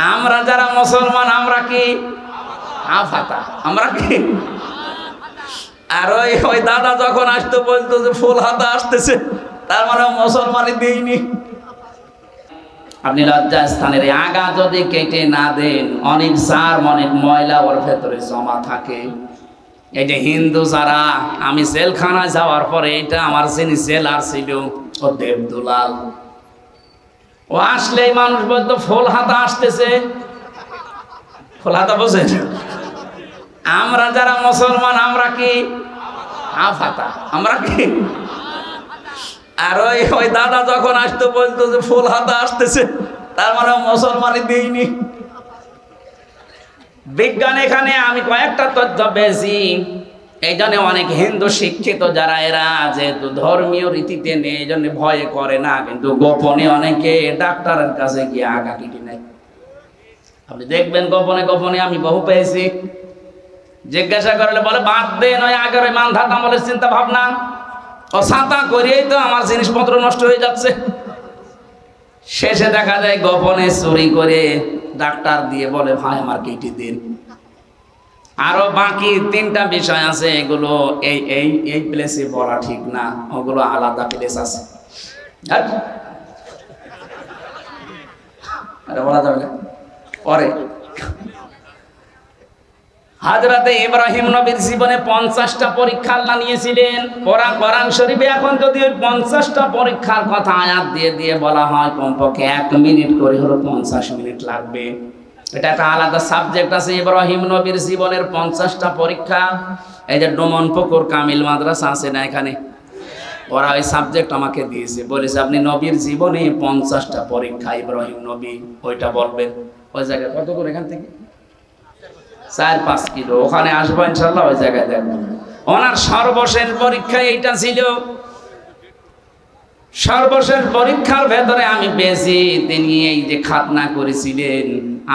আমরা যারা মুসলমান আমরা কি আফাতা, আমরা কি। আর ওই দাদা যখন আসতো বলতো যে ফুল হাতা আসতেছে, তার মানে মুসলমানই দেয়নি। আপনি লজ্জা স্থানের আগা যদি কেটে না দেন, অনেক সার অনেক ময়লা ওর ভেতরে জমা থাকে। এই যে হিন্দু যারা, আমি জেলখানায় যাওয়ার পরে এটা আমার যিনি জেলার ছিল ও দেবদুলাল, ও আসলেই মানুষ বলতো ফুল হাতা আসতেছে। ফুল হাতা বোঝেন? আমরা যারা মুসলমান আমরা কি আফাতা, আমরা কি। আর ওই দাদা যখন আসতো বলতো যে ফুল হাতা আসতেছে, তার মানে মুসলমানই দেয়নি। বিজ্ঞান এখানে আমি কয়েকটা তথ্য পেয়েছি। এই জন্য অনেক হিন্দু শিক্ষিত যারা, এরা যেহেতু ধর্মীয় রীতিতে নেই, এই জন্য ভয়ে করে না, কিন্তু গোপনে অনেকে ডাক্তারের কাছে গিয়ে আগা কেটে নেয়। আপনি দেখবেন গোপনে গোপনে, আমি বহু পেয়েছি। জিজ্ঞাসা করলে বলে বাদ দে, নয় আগের ওই মানধাত আমলের চিন্তা ভাবনা, ও ছাতা করিয়েই তো আমার জিনিসপত্র নষ্ট হয়ে যাচ্ছে। শেষে দেখা যায় গোপনে চুরি করে ডাক্তার দিয়ে বলে ভাই আমার কেটে দিন। আরো বাকি 3টা বিষয় আছে, এগুলো এই প্লেসে বলা ঠিক না, ওগুলো আলাদা প্লেস আছে। আরে বলা যাবে না পরে। হযরতে ইব্রাহিম নবীর জীবনে 50টা পরীক্ষা আল্লাহ নিয়েছিলেন। কোরআন শরীফে এখন যদি ওই 50টা পরীক্ষার কথা আয়াত দিয়ে দিয়ে বলা হয়, কমপক্ষে 1 মিনিট করে হলো 50 মিনিট লাগবে। এটা একটা আলাদা সাবজেক্ট আছে ইব্রাহিম নবীর জীবনের 50টা পরীক্ষা। এই যে ডোমন পুকুর কামিল মাদ্রাসা আছে না এখানে, ওরা ওই সাবজেক্ট আমাকে দিয়েছে, বলেছে আপনি নবীর জীবনে 50টা পরীক্ষা ইব্রাহিম নবী, ওইটা বলবেন। ওই জায়গায় কত করে এখান থেকে 4-5 কিলো, ওখানে আসবো ইনশাল্লাহ, ওই জায়গায় দেখবো। ওনার সর্বশেষ পরীক্ষা এইটা ছিল। সর্বশেষ পরীক্ষার ভেতরে আমি পেয়েছি তিনি এই যে খাতনা করেছিলেন,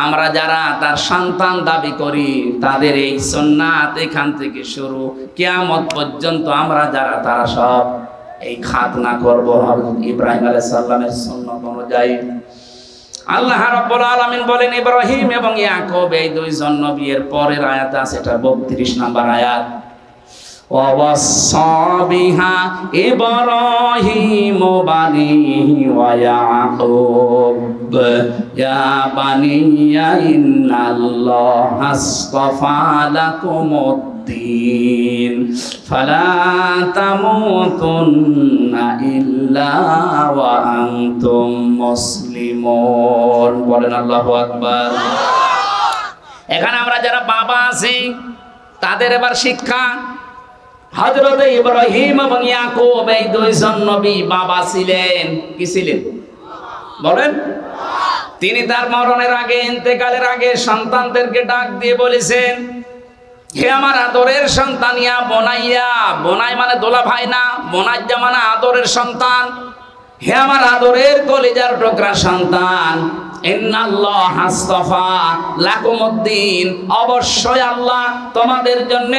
আমরা যারা তার সন্তান দাবি করি তাদের এই সুন্নাত এখান থেকে শুরু কিয়ামত পর্যন্ত আমরা যারা, তারা সব এই খাতনা করব হযরত ইব্রাহিম আলাইহিস সালামের সুন্নাত অনুযায়ী। আল্লাহ রাব্বুল আলামিন বলেন ইব্রাহিম এবং ইয়াকুব এই দুইজন নবীর পরের আয়াত আছে, এটা 32 নম্বর আয়াত। ওয়া ওয়াসা বিহা ইব্রাহিম বানিহি ওয়া ইয়াকুব ইয়া বানিয়া ইন্নাল্লাহা আসতাফা লাকুমুদ্দিন ফালা তামুতুন্না ইল্লা ওয়া আনতুম মুসলিমুন। বলেন আল্লাহু আকবার। এখানে আমরা যারা বাবা আছি তাদের এবার শিক্ষা। হযরত ইব্রাহিম এবং ইয়াকুব এই দুইজন নবী বাবা ছিলেন। কি ছিলেন বলেন? তিনি তার মরণের আগে, ইন্তেকালের আগে সন্তানদেরকে ডাক দিয়ে বলেছেন, হে আমার আদরের সন্তান, ইয়া বোনাইয়া, বোনাই মানে দোলা ভাই না, বোনাইয়া মানে আদরের সন্তান, হে আমার আদরের কলিজার টুকরা সন্তান, ইন্নাল্লাহা আসতাফা লাকুমুদ্দিন, অবশ্যই আল্লাহ তোমাদের জন্য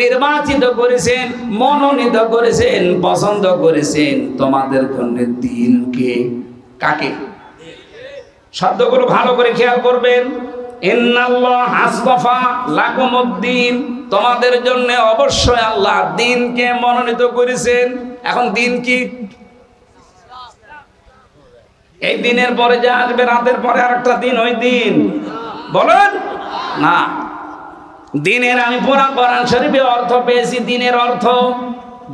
নির্বাচিত করেছেন, মনোনীত করেছেন, পছন্দ করেছেন তোমাদের জন্য দ্বীনকে। কাকে? শব্দগুলো ভালো করে খেয়াল করবেন। ইন্নাল্লাহা আসতাফা লাকুমুদ্দিন, তোমাদের জন্য অবশ্যই আল্লাহ দ্বীনকে মনোনীত করেছেন। এখন দ্বীন কি? এই দিনের পরে যে আসবে, রাতের পরে আরেকটা দিন, ওই দিন বলেন না। দিনের আমি পুরা কোরআন শরীফে অর্থ পেয়েছি, দিনের অর্থ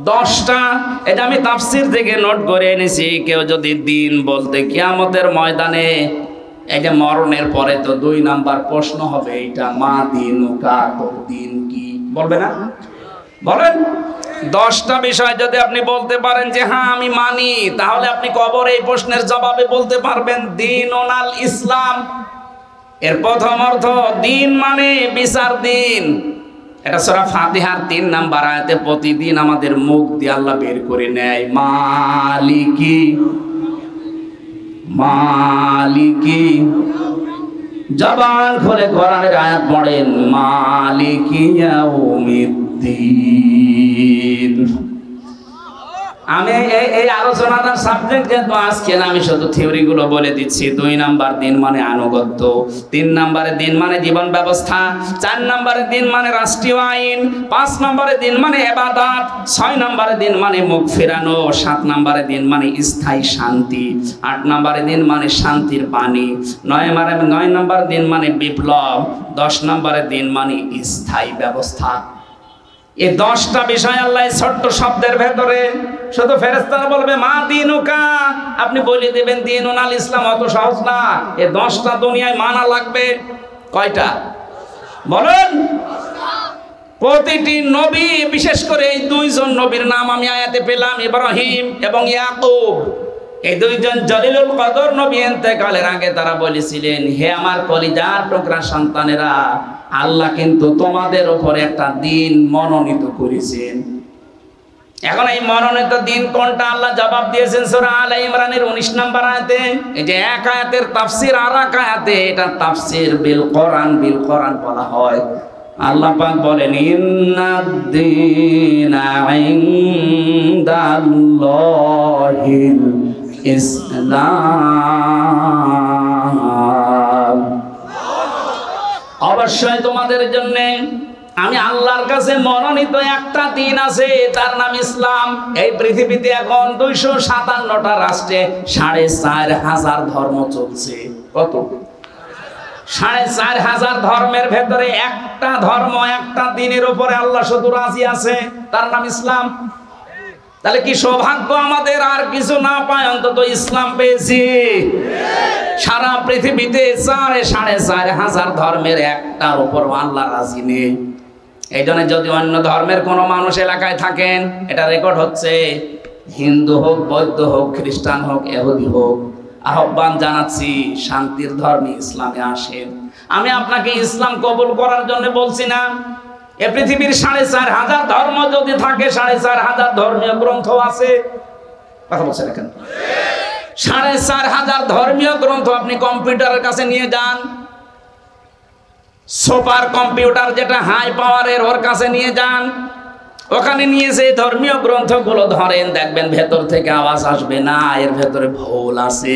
10টা। এটা আমি তাফসীর থেকে নোট করে এনেছি। কেউ যদি দিন বলতে কিয়ামতের ময়দানে, এই যে মরণের পরে তো 2 নাম্বার প্রশ্ন হবে, এইটা মা দিনুকা, তোর দিন কি, বলবে না? বলেন 10টা বিষয় যদি আপনি বলতে পারেন যে হ্যাঁ আমি মানি, তাহলে আপনি কবরে এই প্রশ্নের জবাবে বলতে পারবেন দীনুল ইসলাম। এর প্রথম অর্থ দিন মানে বিচার দিন। এটা সূরা ফাতিহার 3 নাম্বার আয়াতে প্রতিদিন আমাদের মুখ দিয়ে আল্লাহ বের করে নেয়, মালিকি মালিকি, জবান খুলে কোরআনের আয়াত পড়েন, মালিকি ইয়াউমিদ্দিন। আমি এই আলোচনাটার সাবজেক্ট যেহেতু আজকে না, আমি শুধু থিওরিগুলো বলে দিচ্ছি। 2 নাম্বার দিন মানে আনুগত্য, 3 নম্বরে দিন মানে জীবন ব্যবস্থা, 4 নম্বরে দিন মানে রাষ্ট্রীয় আইন, 5 নম্বরে দিন মানে ইবাদত, 6 নম্বরে দিন মানে মুখ ফেরানো, 7 নম্বরে দিন মানে স্থায়ী শান্তি, 8 নম্বরে দিন মানে শান্তির বাণী, 9 নম্বর দিন মানে বিপ্লব, 10 নম্বরে দিন মানে স্থায়ী ব্যবস্থা। এই 10টা বিষয় আল্লাহ ছোট্ট শব্দের ভেতরে, শুধু ফেরেশতারা বলবে মা দিনুকা, আপনি বলে দেবেন দিনুন আল ইসলাম, অত সহজ না। এই 10টা দুনিয়ায় মানা লাগবে। কয়টা বলেন? প্রতিটি নবী, বিশেষ করে এই 2 জন নবীর নাম আমি আয়াতে পেলাম, ইব্রাহিম এবং ইয়াকুব। এই 2 জন জলিলুল কদর নবী ইন্তেকালের আগে তারা বলেছিলেন, হে আমার কলিজার টুকরা সন্তানেরা, আল্লাহ কিন্তু তোমাদের উপরে একটা দিন মনোনীত করেছেন। এখন এই মনোনীত দিন কোনটা আল্লাহ জবাব দিয়েছেন সূরা আলে ইমরানের 19 নম্বর আয়াতে। এই যে এক আয়াতের তাফসীর আর এক আয়াতে, এটা তাফসীর বিল কোরআন বলা হয়। আল্লাহ পাক বলেন ইন্নাদ-দীনা ইনদাল্লাহিল ইসলাম, অবশ্যই তোমাদের জন্য আমি আল্লাহর কাছে মনোনীত একটা দিন আছে, তার নাম ইসলাম। এই পৃথিবীতে এখন 257টা রাষ্ট্রে 4500 ধর্ম চলছে। কত? 4500 ধর্মের ভেতরে একটা ধর্ম, একটা দিনের উপরে আল্লাহ শুধু রাজি আছে, তার নাম ইসলাম। তাহলে কি সৌভাগ্য আমাদের, আর কিছু না পায় অন্তত ইসলাম পেয়েছি। সারা পৃথিবীতে 4500 ধর্মের একটার উপর আল্লাহ রাজি নেই। এই জন্য যদি অন্য ধর্মের কোনো মানুষ এলাকায় থাকেন, এটা রেকর্ড হচ্ছে, হিন্দু হোক, বৌদ্ধ হোক, খ্রিস্টান হোক, ইহুদি হোক, আহ্বান জানাচ্ছি শান্তির ধর্মে ইসলামে আসেন। আমি আপনাকে ইসলাম কবুল করার জন্য বলছি না। এ পৃথিবীর 4500 ধর্ম যদি থাকে, 4500 ধর্মীয় গ্রন্থ আছে, কথা বলছেন কেন? 4500 ধর্মীয় গ্রন্থ আপনি কম্পিউটারের কাছে নিয়ে যান, সুপার কম্পিউটার যেটা হাই পাওয়ারের, ওর কাছে নিয়ে যান। ওখানে নিয়ে যে ধর্মীয় গ্রন্থগুলো ধরেন, দেখবেন ভেতর থেকে আওয়াজ আসবে না, এর ভেতরে ভুল আছে।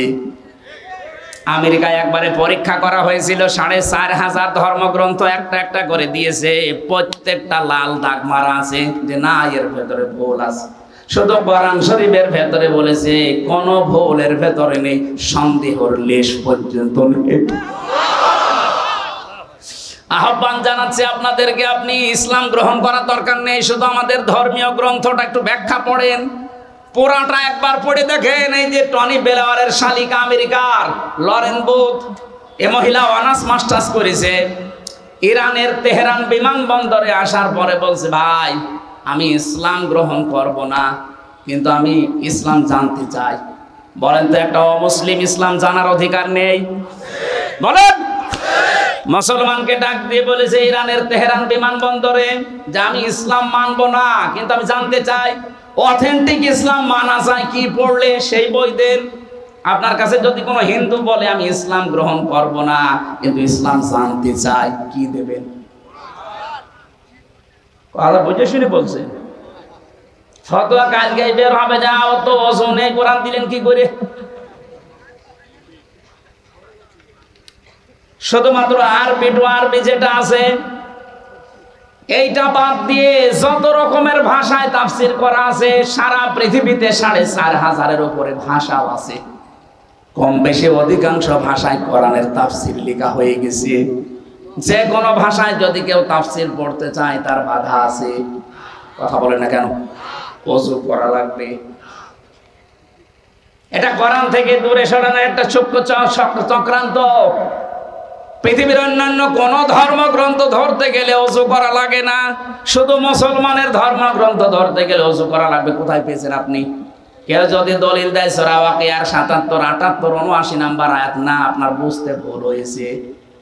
আমেরিকায় একবারে পরীক্ষা করা হয়েছিল, 4500 ধর্মগ্রন্থ একটা একটা করে দিয়েছে, প্রত্যেকটা লাল দাগ মারা আছে যে না, এর ভেতরে ভুল আছে। শুধু কোরআন শরীফের ভেতরে বলেছে কোনো ভুলের ভেতরে নেই, সন্দেহের লেশ পর্যন্ত নেই। আহ্বান জানাচ্ছি আপনাদেরকে, আপনি ইসলাম গ্রহণ করার দরকার নেই, শুধু আমাদের ধর্মীয় গ্রন্থটা একটু ব্যাখ্যা পড়েন, পুরাটা একবার পড়ে দেখেন। এই যে টনি বেলাওয়ারের শালিকা আমেরিকার লরেন বুথ, এ মহিলা অনার্স মাস্টার্স করেছে, ইরানের তেহরান বিমানবন্দরে আসার পরে বলছে, ভাই আমি ইসলাম গ্রহণ করব না, কিন্তু আমি ইসলাম জানতে চাই। বলেন তো, একটা অমুসলিম ইসলাম জানার অধিকার নেই? বলেন। মুসলমানকে ডাক দিয়ে বলেছে ইরানের তেহরান বিমানবন্দরে যে আমি ইসলাম মানবো না, কিন্তু আমি জানতে চাই অথেন্টিক ইসলাম মানা যায় কি পড়লে, সেই বই দেন। আপনার কাছে যদি কোনো হিন্দু বলে আমি ইসলাম গ্রহণ করব না, কিন্তু ইসলাম জানতে চাই, কি দেবেন? কথা বুঝে শুনে বলছে। ফতোয়া কালকে বের হবে, যাও তো ওজনে কোরআন দিলেন কি করে? শুধুমাত্র আরবি যেটা আছে এইটা বাদ দিয়ে যত রকমের ভাষায় তাফসীর করা আছে, সারা পৃথিবীতে 4500-এর উপরে ভাষাও আছে। কম বেশি অধিকাংশ ভাষায় কোরআনের তাফসীর লেখা হয়ে গেছে। যে কোনো ভাষায় যদি কেউ তাফসীর পড়তে চায়, তার বাধা আছে। কথা বলে না কেন? ওযু করা লাগবে। এটা কোরআন থেকে দূরে সরানোর একটা চক্রান্ত। পৃথিবীর অন্যান্য কোন ধর্মগ্রন্থ ধরতে গেলে ওযু করা লাগে না, শুধু মুসলমানের ধর্মগ্রন্থ ধরতে গেলে ওযু করা লাগবে। কোথায় পেয়েছেন আপনি? কেউ যদি দলিল দেয় সূরা ওয়াকিয়ার 77, 78, 79 নাম্বার আয়াত, না, আপনার বুঝতে ভুল হয়েছে।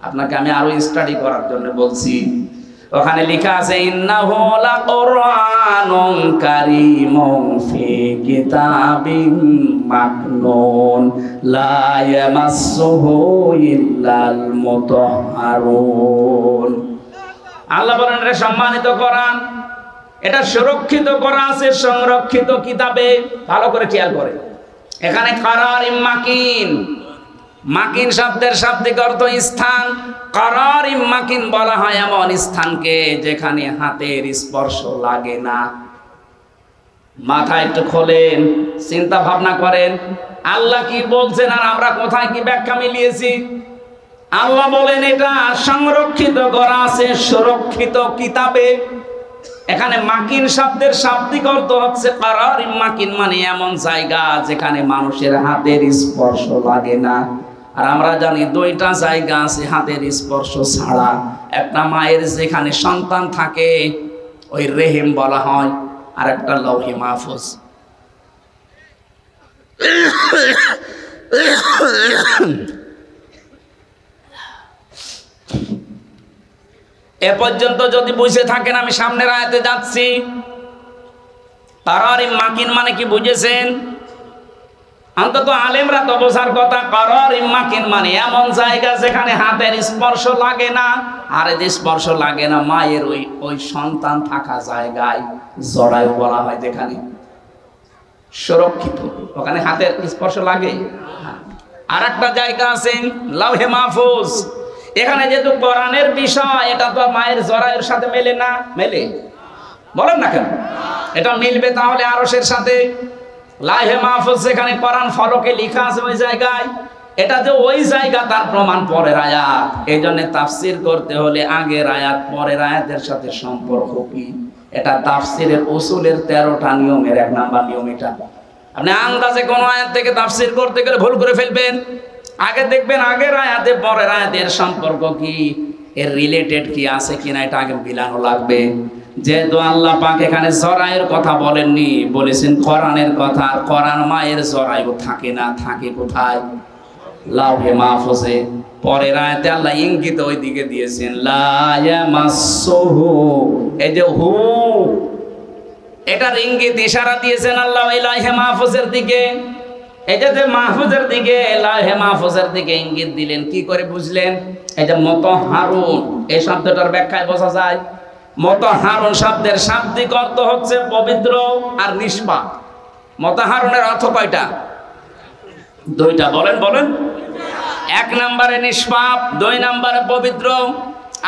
আপনাকে আমি আরো স্টাডি করার জন্য বলছি। ওখানে লেখা আছে ইন্নাহু লাকুরআনুন কারীমুন ফি কিতাবিন মাকনুন লা ইয়ামাসসুহু ইল্লাল মুতাহহারুন। আল্লাহ বলেন, এটা সম্মানিত কোরআন, এটা সুরক্ষিত করা আছে সংরক্ষিত কিতাবে। ভালো করে খেয়াল করে, এখানে কারারিম মাকিন, মাকিন শব্দের শাব্দিক অর্থ স্থান। কারারিম মাকিন বলা হয় এমন স্থানকে যেখানে হাতের স্পর্শ লাগে না। মাথা একটু খোলেন, চিন্তা ভাবনা করেন আল্লাহ কি বলছেন আর আমরা কোথায় কি ব্যাখ্যা মিলিয়েছি। আল্লাহ বলেন এটা সংরক্ষিত করা আছে সুরক্ষিত কিতাবে। এখানে মাকিন শব্দের শাব্দিক অর্থ হচ্ছে কারারিম মাকিন, মানে এমন জায়গা যেখানে মানুষের হাতের স্পর্শ লাগে না। আর আমরা জানি দুইটা জায়গা আছে হাতের স্পর্শ ছাড়া। একটা মায়ের যেখানে সন্তান থাকে ওই রেহেম বলা হয়, আর একটা লৌহে মাহফুজ। এ পর্যন্ত যদি বুঝে থাকেন আমি সামনের আয়াতে যাচ্ছি। কারারিম মাকিন মানে কি বুঝেছেন? অন্তত আলেমরা তো বোঝার কথা। কারারিম মাকিন মানে এমন জায়গা যেখানে হাতের স্পর্শ লাগে না। আর এই স্পর্শ লাগে না মায়ের ওই সন্তান থাকা জায়গায় জরায়ু বলা হয়, যেখানে সুরক্ষিত, ওখানে হাতের স্পর্শ লাগে। আর একটা জায়গা আছে লাউহে মাহফুজ। এখানে যেহেতু কোরআনের বিষয়, এটা তো মায়ের জরায়ুর সাথে মেলে না। মেলে? বলেন না কেন? এটা মিলবে তাহলে আরশের সাথে। লাউহে মাহফুজ যেখানে কোরআন ফলকে লেখা আছে ওই জায়গায়, এটা যে ওই জায়গা তার প্রমাণ পরের আয়াত। এই জন্য তাফসির করতে হলে আগের আয়াত পরের আয়াতের সাথে সম্পর্ক কি, এটা তাফসিরের উসুলের 13টা নিয়মের 1 নাম্বার নিয়ম এটা। আপনি আন্দাজে কোন আয়াত থেকে তাফসির করতে গেলে ভুল করে ফেলবেন। আগে দেখবেন আগের আয়াতে পরের আয়াতের সম্পর্ক কি, এর রিলেটেড কি আছে কিনা, এটা আগে মিলানো লাগবে। যেহেতু আল্লাহ পাক এখানে জরায়ুর কথা বলেননি, বলেছেন কোরআনের কথা। আর কোরআন মায়ের জরায়ু থাকে না, থাকে কোথায়? লাউহে মাহফুজে। পরের আয়াতে আল্লাহ ইঙ্গিত ওই দিকে দিয়েছেন, লা ইয়ামাসসুহু। এই যে হু, এটার ইঙ্গিত ইশারা দিয়েছেন আল্লাহ ওই লাউহে মাহফুজের দিকে। এই যে মাহফুজের দিকে, লাউহে মাহফুজের দিকে ইঙ্গিত দিলেন, কি করে বুঝলেন? এই যে মুতাহহারুন, এই শব্দটার ব্যাখ্যায় বোঝা যায়। মুতাহহারুন শব্দের শাব্দিক অর্থ হচ্ছে পবিত্র আর নিষ্পাপ। মুতাহহারুনের অর্থ কয়টা? 2টা। বলেন বলেন। 1 নম্বরে নিষ্পাপ, 2 নম্বরে পবিত্র।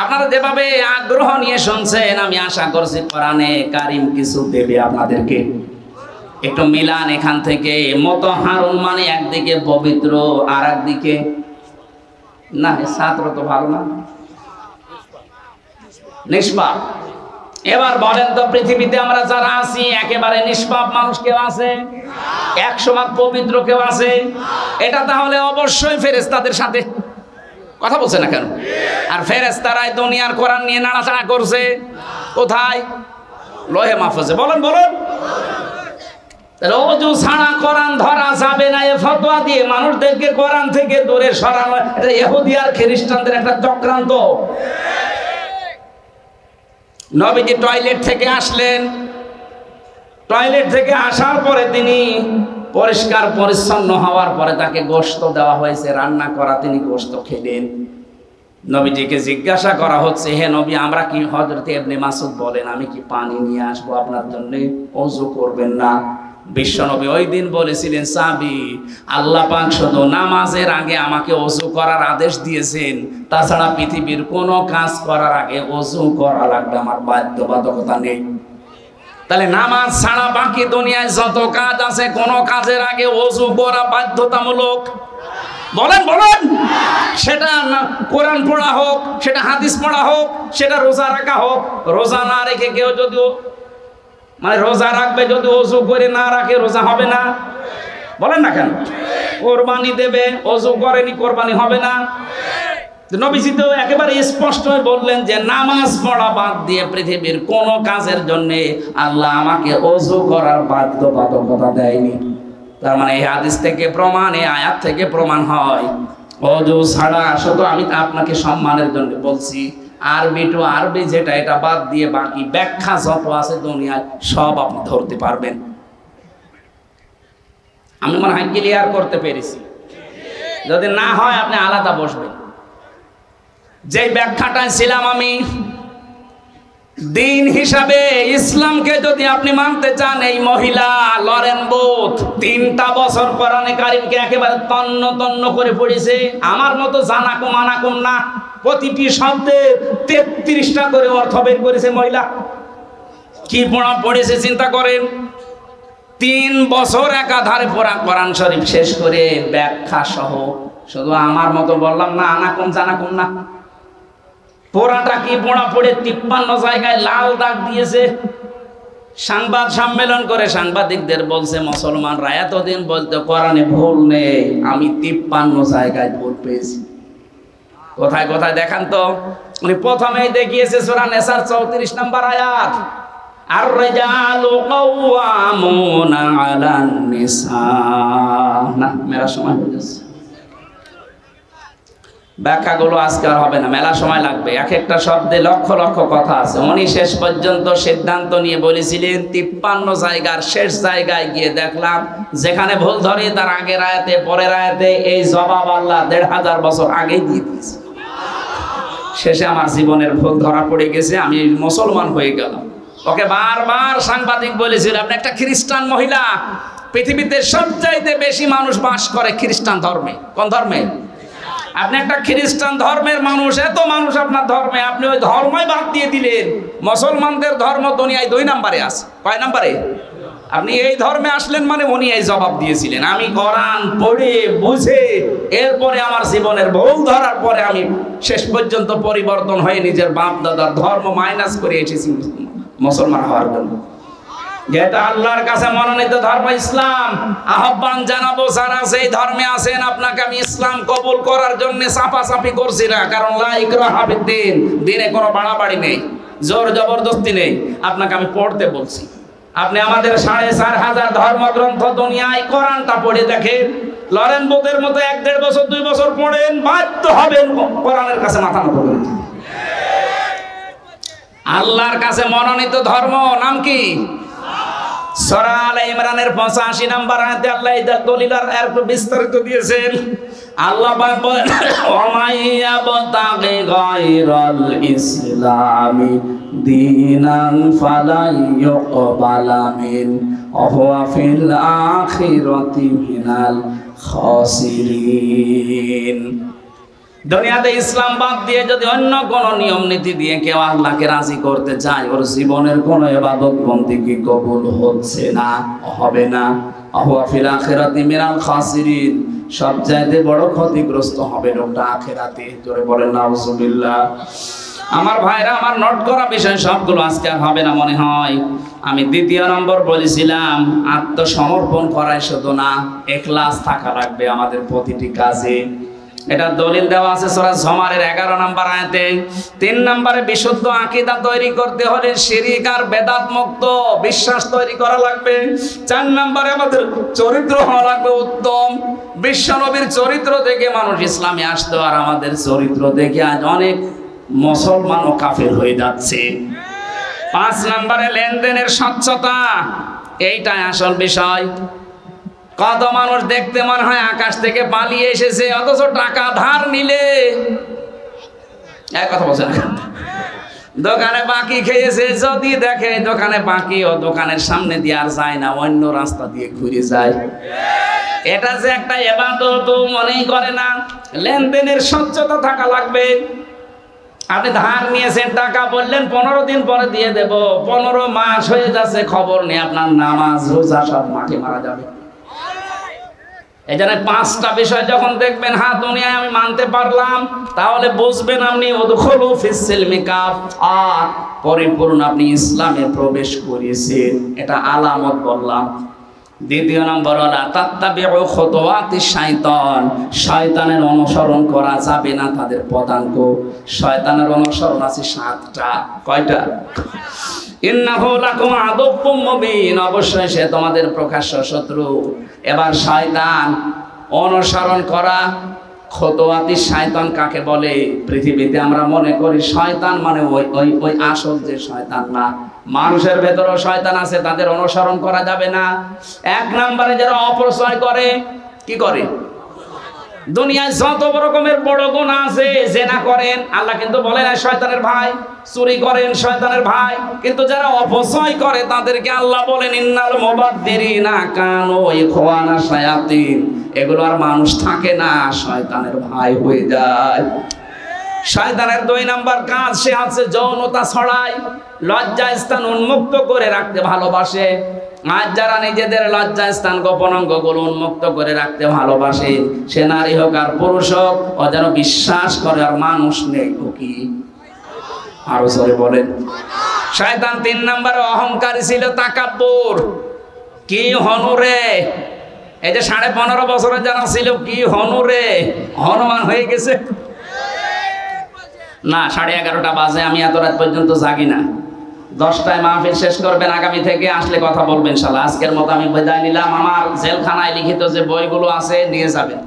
আপনারা যেভাবে আগ্রহ নিয়ে শুনছেন, আমি আশা করছি কোরআনে কারিম কিছু দেবে আপনাদেরকে। একটু মিলান এখান থেকে। মুতাহহারুন মানে একদিকে পবিত্র আর একদিকে না, ছাত্র তো ভালো না, নিষ্পাপ। এবার বলেন তো, পৃথিবীতে আমরা যারা আছি একেবারে নিষ্পাপ মানুষ কেউ আছে? 100% পবিত্র কেউ আছে? এটা তাহলে অবশ্যই ফেরেশতাদের সাথে। কথা বলছে না কেন? আর ফেরেশতারাই দুনিয়ার কোরআন নিয়ে নাড়াচাড়া করছে কোথায়? লৌহে মাহফুজে। বলেন বলেন। ওযু ছাড়া কোরআন ধরা যাবে না, এ ফতোয়া দিয়ে মানুষদেরকে কোরআন থেকে দূরে সরানো, এটা ইহুদি আর খ্রিস্টানদের একটা চক্রান্ত। নবীজি টয়লেট থেকে আসলেন, টয়লেট থেকে আসার পরে তিনি পরিষ্কার পরিচ্ছন্ন হওয়ার পরে তাকে গোশত দেওয়া হয়েছে রান্না করা, তিনি গোশত খেলেন। নবীজিকে জিজ্ঞাসা করা হচ্ছে, হে নবী, আমরা কি, হযরত ইবনে মাসউদ বলেন, আমি কি পানি নিয়ে আসবো আপনার জন্য, ওযু করবেন না? বিশ্বনবী ওই দিন বলেছিলেন, সাহাবী, আল্লাহ পাক শুধু নামাজের আগে আমাকে ওযু করার আদেশ দিয়েছেন, তাছাড়া পৃথিবীর কোনো কাজ করার আগে ওযু করা লাগবে, আমার বাধ্যবাধকতা নেই। তাহলে নামাজ ছাড়া বাকি দুনিয়ায় যত কাজ আছে, কোনো কাজের আগে ওযু করা বাধ্যতামূলক। বলেন বলেন। সেটা কোরআন পড়া হোক, সেটা হাদিস পড়া হোক, সেটা রোজা রাখা হোক। রোজা না রেখে কেউ যদি, মানে রোজা রাখবে যদি ওযু করে না রাখে, রোজা হবে না? বলেন না কেন? কোরবানি দেবে, ওযু করেনি, কোরবানি হবে না? নবীজি তো একেবারে স্পষ্ট বললেন যে নামাজ পড়া বাদ দিয়ে পৃথিবীর কোনো কাজের জন্য আল্লাহ আমাকে ওযু করার বাধ্যবাধকতা দেয়নি। তার মানে এই হাদিস থেকে প্রমাণ, এই আয়াত থেকে প্রমাণ হয় ওযু ছাড়া, শুধু আমি আপনাকে সম্মানের জন্য বলছি, আরবি টু আরবি যেটা, এটা বাদ দিয়ে বাকি ব্যাখ্যা যত আছে দুনিয়ায় সব আপনি ধরতে পারবেন। আমি মনে হয় ক্লিয়ার করতে পেরেছি। যদি না হয় আপনি আলাদা বসবেন। যে ব্যাখ্যাটায় ছিলাম আমি, দিন হিসাবে ইসলামকে যদি আপনি মানতে চান, এই মহিলা লরেন বুথ 3টা বছর কোরআনে কারিমকে একেবারে তন্ন তন্ন করে পড়েছে। আমার মতো জানাকুম আনাকুম না, প্রতিটি শব্দে 33টা করে অর্থ বের করেছে মহিলা। কি পড়া পড়েছে চিন্তা করেন। 3 বছর একাধারে পড়া কোরআন শরীফ শেষ করে ব্যাখ্যা সহ। শুধু আমার মতো বললাম না, আনাকুম জানাকুম না, পোড়াটা কি পোড়া পড়ে 53 জায়গায় লাল দাগ দিয়েছে। সংবাদ সম্মেলন করে সাংবাদিকদের বলছে, মুসলমানরা এতদিন বলতে কোরআনে ভুল নেই, আমি 53 জায়গায় ভুল পেয়েছি। কোথায় কোথায় দেখান তো। উনি প্রথমেই দেখিয়েছে সূরা নিসার 34 নম্বর আয়াত, আর রিজালু কাওয়ামুনা আলান নিসা। না, মেলা সময় হয়ে যাচ্ছে, ব্যাখ্যাগুলো আজকে আর হবে না, মেলা সময় লাগবে। এক একটা শব্দে লক্ষ লক্ষ কথা আছে। উনি শেষ পর্যন্ত সিদ্ধান্ত নিয়ে বলেছিলেন 53 জায়গার শেষ জায়গায় গিয়ে দেখলাম যেখানে ভুল ধরে তার আগের আয়াতে পরের আয়াতে এই জবাব আল্লাহ 1500 বছর আগেই দিয়ে দিয়েছে। শেষে আমার জীবনের ভুল ধরা পড়ে গেছে, আমি মুসলমান হয়ে গেলাম। ওকে বারবার সাংবাদিক বলেছিল, আপনি একটা খ্রিস্টান মহিলা, পৃথিবীতে সবচাইতে বেশি মানুষ বাস করে খ্রিস্টান ধর্মে। কোন ধর্মে? আপনি একটা খ্রিস্টান ধর্মের মানুষ, এত মানুষ আপনার ধর্মে, আপনি ওই ধর্মই বাদ দিয়ে দিলেন। মুসলমানদের ধর্ম দুনিয়ায় 2 নম্বরে আছে। কয় নম্বরে? আপনি এই ধর্মে আসলেন মানে উনি এই জবাব দিয়েছিলেন। আমি কোরআন পড়ে বুঝে এরপরে আমার জীবনের ভুল ধরার পরে আমি শেষ পর্যন্ত পরিবর্তন হয়ে নিজের বাপ দাদার ধর্ম মাইনাস করে এসেছি মুসলমান হওয়ার জন্য। যেটা আল্লাহর কাছে মনোনীত ধর্ম ইসলাম। আহ্বান জানাবো যারা সেই ধর্মে আছেন, আপনাকে আমি ইসলাম কবুল করার জন্য চাপাচাপি করছি না, কারণ লা ইকরাহা ফিদ্দীন, দিনে কোনো বাড়াবাড়ি নেই, জোর জবরদস্তি নেই। আপনাকে আমি পড়তে বলছি। আপনি আমাদের 4500 ধর্মগ্রন্থ দুনিয়ায় কোরআনটা পড়ে দেখেন। লরেন বুথের মতো 1-1.5 বছর 2 বছর পড়েন, বাধ্য হবেন কোরআনের কাছে মাথা নত করে। আল্লাহর কাছে মনোনীত ধর্ম নাম কি? সূরা আলে ইমরানের 85 নম্বর আয়াতে আল্লাহ এই দলিলের একটু বিস্তারিত দিয়েছেন। আল্লাহ পাক বলেন, ওয়ামাইয়াবতাগি গায়রাল ইসলামি দীনান ফালাই ইউকবালা মিন ওয়া হুয়া ফিল আখিরাতি মিনাল খাসিরিন। দুনিয়াতে ইসলাম বাদ দিয়ে যদি অন্য কোন নিয়ম নীতি দিয়ে কেউ আল্লাহকে রাজি করতে চায়, ওর জীবনের কোন ইবাদত বন্দেগী কবুল হচ্ছে না, হবে না। হুয়া ফিল আখিরাতি মিনাল খাসিরিন, সবচাইতে বড় ক্ষতিগ্রস্ত হবে লোকটা আখিরাতে। জোরে বলেন নাউজুবিল্লাহ। আমার ভাইরা, আমার নোট করা বিষয় সবগুলো আজকে আর হবে না মনে হয়। আমি 2 নম্বর বলেছিলাম, আত্মসমর্পণ করাই শুধু না, ইখলাস থাকা লাগবে আমাদের প্রতিটি কাজে। এটা দলিল দেওয়া আছে সূরা জুমারের 11 নম্বর আয়াতে। 3 নম্বরে বিশুদ্ধ আকীদা তৈরি করতে হলে শিরক আর বেদাত মুক্ত বিশ্বাস তৈরি করা লাগবে। 4 নম্বরে আমাদের চরিত্র হওয়া লাগবে উত্তম। বিশ্বনবীর চরিত্র দেখে মানুষ ইসলামে আসতো, আর আমাদের চরিত্র দেখে আজ অনেক মুসলমান ও কাফের হয়ে যাচ্ছে। 5 নম্বরে লেনদেনের স্বচ্ছতা, এইটাই আসল বিষয়। কত মানুষ দেখতে মনে হয় আকাশ থেকে পালিয়ে এসেছে, অথচ টাকা ধার নিলে এক কথা বলছে না, দোকানে বাকি খেয়েছে, যদি দেখে দোকানে বাকি, ও দোকানের সামনে দিয়ে আর যায় না, অন্য রাস্তা দিয়ে ঘুরে যায়। এটা যে একটা ইবাদত মনেই করে না। লেনদেনের স্বচ্ছতা থাকা লাগবে। আপনি ধার নিয়েছেন টাকা, বললেন 15 দিন পরে দিয়ে দেব, 15 মাস হয়ে যাচ্ছে, খবর নেই, আপনার নামাজ রোজা সব মাঠে মারা যাবে। এই জন্য 5টা বিষয় যখন দেখবেন, হ্যাঁ দুনিয়ায় আমি মানতে পারলাম, তাহলে বুঝবেন আপনি উদখুলু ফিস সিলমি কাফা, পরিপূর্ণ আপনি ইসলামে প্রবেশ করেছেন। এটা আলামত বললাম। 2 নম্বর হলো তাত্তাবিউ খুতুওয়াতিশ শাইতান, শয়তানের অনুসরণ করা যাবে না তাদের পদাঙ্ক। শয়তানের অনুসরণ আছে 7টা। কয়টা? ইন্নাহু লাকুম আদুউম মুবিন, অবশ্যই সে তোমাদের প্রকাশ্য শত্রু। এবার শয়তান অনুসরণ করা, খুতুওয়াতিশ শয়তান কাকে বলে? পৃথিবীতে আমরা মনে করি শয়তান মানে ওই আসল যে শয়তান না, মানুষের ভেতরেও শয়তান আছে, তাদের অনুসরণ করা যাবে না। 1 নম্বরে যারা অপচয় করে, কি করে? দুনিয়ায় যত রকমের বড় গুনাহ আছে, জেনা করেন আল্লাহ কিন্তু বলে না শয়তানের ভাই, চুরি করেন শয়তানের ভাই, কিন্তু যারা অপচয় করে তাদেরকে আল্লাহ বলেন ইন্নাল মুবাদ্দিরিনা কানু ইখওয়ানা শায়াতিন। এগুলো আর মানুষ থাকে না, শয়তানের ভাই হয়ে যায়। শয়তানের 2 নাম্বার কাজ, সে আছে যৌনতা ছড়ায়, লজ্জা স্থান উন্মুক্ত করে রাখতে ভালোবাসে। আজ যারা নিজেদের লজ্জা স্থান গোপন অঙ্গগুলো উন্মুক্ত করে রাখতে ভালোবাসে, সে নারী হোক আর পুরুষ হোক, ও যেন বিশ্বাস করে আর মানুষ নেই। ও কি আরো জোরে বলেন। শয়তান 3 নম্বরে অহংকারী ছিল, তাকাব্বুর। কি হনুরে, এই যে 15.5 বছরের যারা ছিল, কি হনুরে, হনুমান হয়ে গেছে না। 11:30 বাজে, আমি এত রাত পর্যন্ত জাগি না। 10টায় মাহফিল শেষ করবেন, আগামী থেকে আসলে কথা বলবেন ইনশাআল্লাহ। আজকের মতো আমি বিদায় নিলাম। আমার জেলখানায় লিখিত যে বইগুলো আছে নিয়ে যাবেন।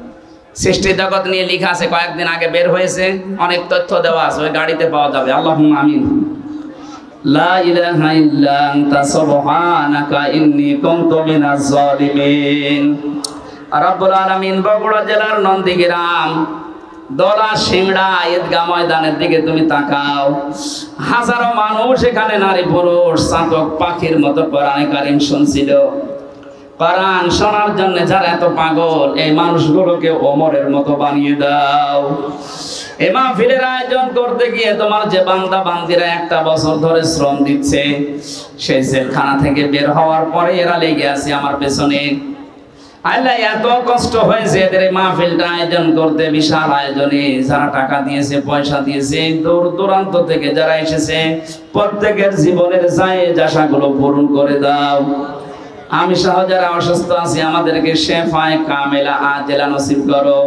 সৃষ্টি জগৎ নিয়ে লেখা আছে, কয়েকদিন আগে বের হয়েছে, অনেক তথ্য দেওয়া আছে, ওই গাড়িতে পাওয়া যাবে। আল্লাহুম্মা আমিন। লা ইলাহা ইল্লা আনতা সুবহানাকা ইন্নী কুনতু মিনাজ জালিমিন। রব্বুল আলামিন বগুড়া জেলার নন্দীগ্রাম দলা সিংড়া ঈদগাহ ময়দানের দিকে তুমি তাকাও। হাজারো মানুষ এখানে, নারী পুরুষ চাতক পাখির মতো কোরআনে কারীম শুনছিল। কোরআন শোনার জন্য যারা এত পাগল, এই মানুষগুলোকে ওমরের মতো বানিয়ে দাও। এই মাহফিলের আয়োজন করতে গিয়ে তোমার যে বান্দা বান্দিরা 1টা বছর ধরে শ্রম দিচ্ছে, সেই জেলখানা থেকে বের হওয়ার পরে এরা লেগে আছে আমার পেছনে। আল্লাহ এত কষ্ট হয়েছে এদের এই মাহফিলটা আয়োজন করতে, বিশাল আয়োজনে। যারা টাকা দিয়েছে, পয়সা দিয়েছে, দূর দূরান্ত থেকে যারা এসেছে, প্রত্যেকের জীবনের জায়েজ আশাগুলো পূরণ করে দাও। আমি সহ যারা অসুস্থ আছি, আমাদেরকে শেফায়ে কামেলা আজেলা নসিব করো।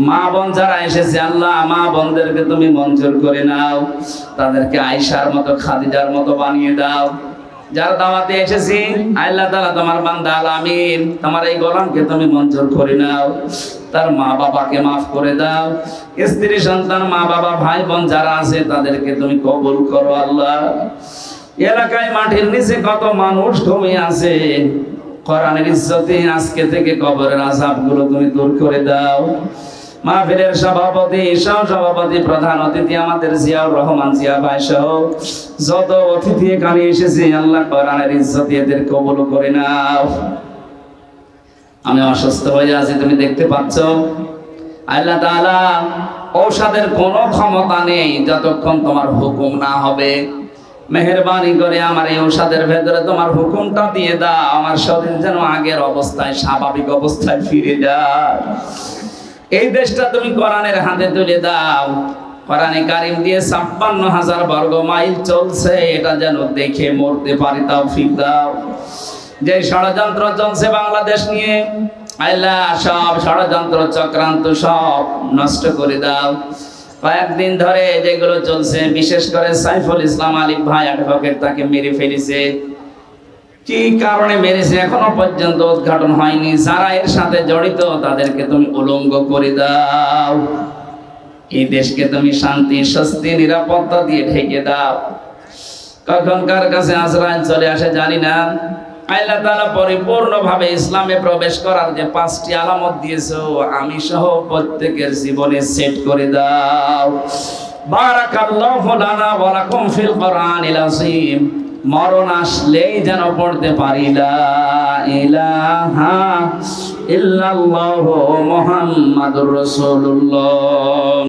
মা বোন যারা এসেছে, আল্লাহ মা বোনদেরকে তুমি মঞ্জুর করে নাও, তাদেরকে আয়েশার মতো, খাদিজার মতো বানিয়ে দাও। যারা দাওয়াতে এসেছি, আল্লাহ তাআলা তোমার বান্দা আলামিন, তোমার এই গোলামকে তুমি মঞ্জুর করে নাও। তার মা বাবাকে মাফ করে দাও। স্ত্রী সন্তান, মা বাবা, ভাই বোন যারা আছে, তাদেরকে তুমি কবুল করো আল্লাহ। এলাকায় মাটির নিচে কত মানুষ ঘুমিয়ে আছে, কোরআনের ইজ্জতে আজকে থেকে কবরের আযাবগুলো তুমি দূর করে দাও। মাহফিলের সভাপতি, সহ-সভাপতি, প্রধান অতিথি আমাদের জিয়াউর রহমান জিয়া ভাই সহ যত অতিথি এখানে এসেছে, আল্লাহ কোরআনের ইজ্জতে এদের কবুল করে নাও। আমি অসুস্থ হয়ে আছি, তুমি দেখতে পাচ্ছ। আল্লাহ তাআলা ঔষধের কোনো ক্ষমতা নেই যতক্ষণ তোমার হুকুম না হবে। মেহেরবানি করে আমার এই ঔষধের ভেতরে তোমার হুকুমটা দিয়ে দাও, আমার শরীর যেন আগের অবস্থায়, স্বাভাবিক অবস্থায় ফিরে যায়। এই দেশটা তুমি কোরআনের হাতে তুলে দাও। কোরআনে কারীম দিয়ে ৫৬,০০০ বর্গ মাইল চলছে, এটা যেন দেখে মরতে পারি, তৌফিক দাও। যে ষড়যন্ত্র চলছে বাংলাদেশ নিয়ে, আল্লাহ সব ষড়যন্ত্র চক্রান্ত সব নষ্ট করে দাও। কয়েকদিন ধরে যেগুলো চলছে, বিশেষ করে সাইফুল ইসলাম আলিফ ভাই অ্যাডভোকেট, তাকে মেরে ফেলেছে। কি কারণে মেরেছে এখনো পর্যন্ত উদ্ঘাটন হয়নি। যারা এর সাথে জড়িত তাদেরকে তুমি উলঙ্গ করে দাও। এই দেশকে তুমি শান্তি, স্বস্তি, নিরাপত্তা দিয়ে ঢেকে দাও। কখন কার কাছে আজরাইল চলে আসে জানি না। আল্লাহ তাআলা পরিপূর্ণভাবে ইসলামে প্রবেশ করার যে 5টি আলামত দিয়েছো, আমি সহ প্রত্যেকের জীবনে সেট করে দাও। বারাকাল্লাহু লানা ওয়া লাকুম ফিল কোরআনিল আযীম। মরণ আসলেই যেন পড়তে পারি লা ইলাহা ইল্লাল্লাহু মুহাম্মাদুর রাসূলুল্লাহ।